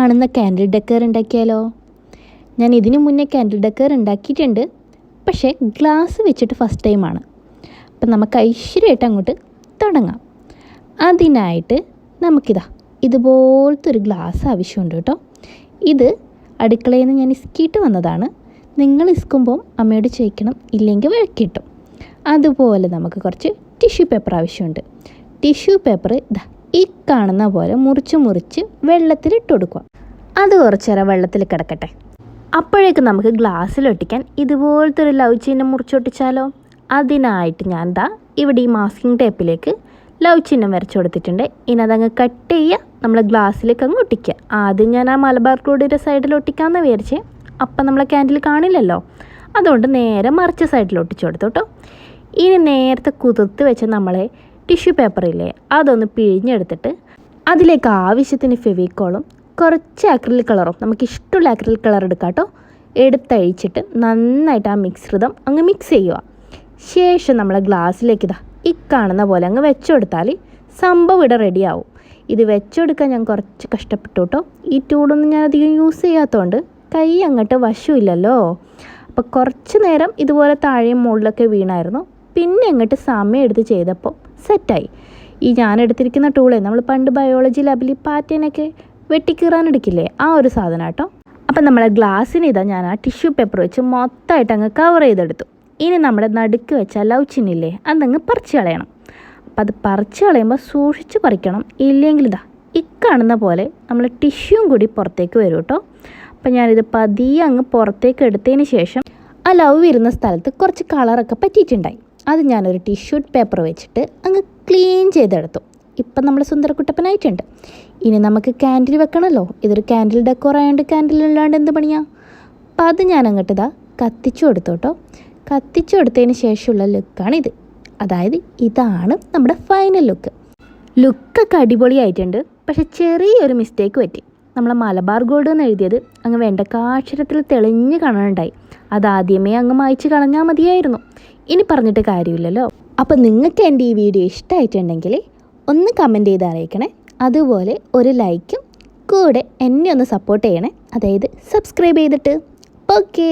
കാണുന്ന candle decker ഉണ്ടാക്കിയാലോ? ഞാൻ ഇതിനു മുന്നേ ക്യാൻഡിൽ ഡെക്കർ ഉണ്ടാക്കിയിട്ടുണ്ട്, പക്ഷേ ഗ്ലാസ് വെച്ചിട്ട് ഫസ്റ്റ് ടൈമാണ്. അപ്പം നമുക്ക് ഐശ്വര്യമായിട്ട് അങ്ങോട്ട് തുടങ്ങാം. അതിനായിട്ട് ഇതുപോലത്തെ ഒരു ഗ്ലാസ് ആവശ്യമുണ്ട് കേട്ടോ. ഇത് അടുക്കളയിൽ നിന്ന് ഞാൻ ഇസ്കിയിട്ട് വന്നതാണ്. നിങ്ങൾ ഇസ്കുമ്പം അമ്മയോട് ചോദിക്കണം, ഇല്ലെങ്കിൽ വഴക്കിട്ടും. അതുപോലെ നമുക്ക് കുറച്ച് ടിഷ്യൂ പേപ്പർ ആവശ്യമുണ്ട്. ടിഷ്യൂ പേപ്പർ ഈ കാണുന്ന പോലെ മുറിച്ച് വെള്ളത്തിലിട്ട് കൊടുക്കുക. അത് കുറച്ചേരം വെള്ളത്തിൽ കിടക്കട്ടെ. അപ്പോഴേക്ക് നമുക്ക് ഗ്ലാസ്സിലൊട്ടിക്കാൻ ഇതുപോലത്തെ ഒരു ലവ് ചിഹ്നം മുറിച്ചൊട്ടിച്ചാലോ? അതിനായിട്ട് ഞാൻ ഇവിടെ ഈ മാസ്കിംഗ് ടേപ്പിലേക്ക് ലവ് ചിഹ്നം വരച്ചു കൊടുത്തിട്ടുണ്ട്. ഇനി അതങ്ങ് കട്ട് ചെയ്യുക, നമ്മൾ ഗ്ലാസ്സിലേക്ക് അങ്ങ് ഒട്ടിക്കുക. ആദ്യം ഞാൻ ആ മലബാർ ഗോൾഡിൻ്റെ സൈഡിൽ ഒട്ടിക്കാമെന്ന് വിചാരിച്ചേ, അപ്പം നമ്മളെ ക്യാൻഡിൽ കാണില്ലല്ലോ, അതുകൊണ്ട് നേരെ മറിച്ച സൈഡിൽ ഒട്ടിച്ചു കൊടുത്തു കേട്ടോ. ഇനി നേരത്തെ കുതിർത്ത് വെച്ച നമ്മളെ ടിഷ്യൂ പേപ്പറില്ലേ, അതൊന്ന് പിഴിഞ്ഞെടുത്തിട്ട് അതിലേക്ക് ആവശ്യത്തിന് ഫെവിക്കോളും കുറച്ച് അക്രിലിക് കളറും, നമുക്ക് ഇഷ്ടമുള്ള അക്രിലിക് കളർ എടുക്കാം കേട്ടോ, എടുത്തഴിച്ചിട്ട് നന്നായിട്ട് ആ മിശ്രിതം അങ്ങ് മിക്സ് ചെയ്യുക. ശേഷം നമ്മളെ ഗ്ലാസ്സിലേക്ക് ഈ കാണുന്ന പോലെ അങ്ങ് വെച്ചുകൊടുത്താൽ സംഭവം ഇവിടെ റെഡിയാവും. ഇത് വെച്ചുകൊടുക്കാൻ ഞാൻ കുറച്ച് കഷ്ടപ്പെട്ടു കേട്ടോ. ഈ ടൂളൊന്നും ഞാൻ അധികം യൂസ് ചെയ്യാത്തതുകൊണ്ട് കൈ അങ്ങോട്ട് വശമില്ലല്ലോ. അപ്പോൾ കുറച്ച് നേരം ഇതുപോലെ താഴെയും മുകളിലൊക്കെ വീണായിരുന്നു. പിന്നെ അങ്ങോട്ട് സമയം എടുത്ത് ചെയ്തപ്പോൾ സെറ്റായി. ഈ ഞാനെടുത്തിരിക്കുന്ന ടൂളേ നമ്മൾ പണ്ട് ബയോളജി ലാബിൽ പാറ്റേനൊക്കെ വെട്ടിക്കീറാനെടുക്കില്ലേ, ആ ഒരു സാധനം കേട്ടോ. അപ്പം നമ്മളെ ഗ്ലാസ്സിന് ഞാൻ ആ ടിഷ്യൂ പേപ്പർ വെച്ച് മൊത്തമായിട്ട് അങ്ങ് കവർ ചെയ്തെടുത്തു. ഇനി നമ്മുടെ നടുക്ക് വെച്ച ലവ് ചിഹ്നില്ലേ, അതങ്ങ് പറിച്ച് കളയണം. അപ്പം അത് പറിച്ച് കളയുമ്പോൾ സൂക്ഷിച്ച് പറിക്കണം, ഇല്ലെങ്കിൽ ഈ കാണുന്ന പോലെ നമ്മൾ ടിഷ്യൂവും കൂടി പുറത്തേക്ക് വരും കേട്ടോ. അപ്പം ഞാനിത് പതിയെ അങ്ങ് പുറത്തേക്ക് എടുത്തതിന് ശേഷം ആ ലവ് ഇരുന്ന സ്ഥലത്ത് കുറച്ച് കളറൊക്കെ പറ്റിയിട്ടുണ്ടായി. അത് ഞാനൊരു ടിഷ്യൂ പേപ്പർ വെച്ചിട്ട് അങ്ങ് ക്ലീൻ ചെയ്തെടുത്തു. ഇപ്പം നമ്മൾ സുന്ദരക്കുട്ടപ്പനായിട്ടുണ്ട്. ഇനി നമുക്ക് ക്യാൻഡിൽ വെക്കണമല്ലോ. ഇതൊരു ക്യാൻഡിൽ ഡെക്കോർ ആയതുകൊണ്ട് ക്യാൻഡിൽ ഇല്ലാണ്ട് എന്ത് പണിയാണ്? അപ്പം അത് ഞാൻ അങ്ങോട്ട് കത്തിച്ചു കൊടുത്തു കേട്ടോ. കത്തിച്ചു കൊടുത്തതിന് ശേഷമുള്ള ലുക്കാണിത്. അതായത് ഇതാണ് നമ്മുടെ ഫൈനൽ ലുക്കൊക്കെ അടിപൊളിയായിട്ടുണ്ട്. പക്ഷെ ചെറിയൊരു മിസ്റ്റേക്ക് പറ്റി. നമ്മളെ മലബാർ ഗോൾഡ് എന്ന് എഴുതിയത് അങ്ങ് വെണ്ടക്കാക്ഷരത്തിൽ തെളിഞ്ഞ് കാണാനുണ്ടായി. അതാദ്യമേ അങ്ങ് മായ്ച്ച് കളഞ്ഞാൽ മതിയായിരുന്നു. ഇനി പറഞ്ഞിട്ട് കാര്യമില്ലല്ലോ. അപ്പം നിങ്ങൾക്ക് എൻ്റെ ഈ വീഡിയോ ഇഷ്ടമായിട്ടുണ്ടെങ്കിൽ ഒന്ന് കമൻറ്റ് ചെയ്ത് അറിയിക്കണേ. അതുപോലെ ഒരു ലൈക്കും കൂടെ എന്നെ ഒന്ന് സപ്പോർട്ട് ചെയ്യണേ, അതായത് സബ്സ്ക്രൈബ് ചെയ്തിട്ട്. ഓക്കേ.